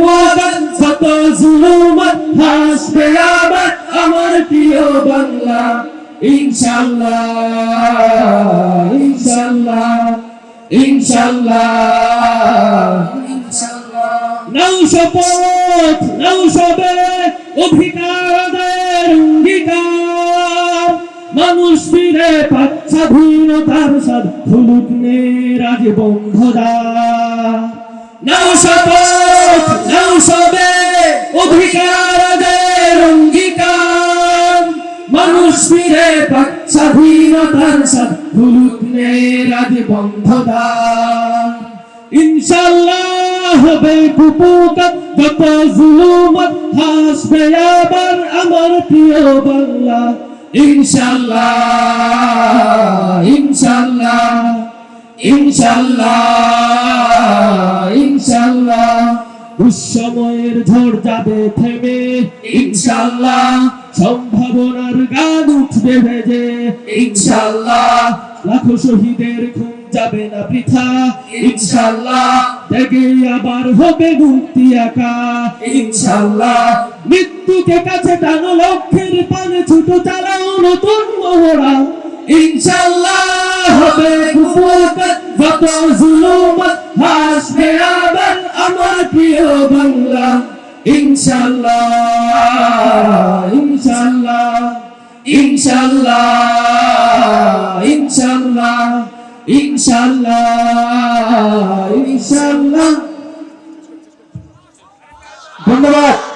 কুপোকাত যত জুলুমাত হাসবে আবার আমার প্রিয় বাংলা ইনশাআল্লাহ ইনশাআল্লাহ ইনশাআল্লাহ নাও শপথ নাও সবে অধিকার আদায়ের অঙ্গীকার মানুষ ফিরে পাক স্বাধীনতার স্বাদ খুলুক নেরাজ বন্ধুদ্বার নাও শপথ নাও সবে অধিকার আদায়ের অঙ্গীকার মানুষ ফিরে পাক স্বাধীনতার স্বাদ খুলুক নেরাজ বন্ধুদ্বার ইনশাআল্লাহ হবে কুপোকাত যত জুলুমাত হাসবে আবার আমার প্রিয় বাংলা ইনশাআল্লাহ ইনশাআল্লাহ ইনশাআল্লাহ ইনশাআল্লাহ দুঃসময়ের ঝড় যাবে থেমে ইনশাআল্লাহ সম্ভাবনার গান উঠবে ভেজে ইনশাআল্লাহ লাখো শহীদের খুন যাবে না বৃথা ইনশাআল্লাহ দেখে আবার হবে মুক্তি আঁকা ইনশাআল্লাহ মৃত্যুকে কাছে টানো লক্ষ্যের পানে ছোট চালাও নতুন মহড়া ইনশাআল্লাহ হবে কুপোকাত যত জুলুমাত হাসবে আবার আমার প্রিয় বাংলা ইনশাআল্লাহ ইনশাআল্লাহ ইনশাআল্লাহ ইনশাআল্লাহ ইনশাআল্লাহ ইনশাআল্লাহ ধন্যবাদ।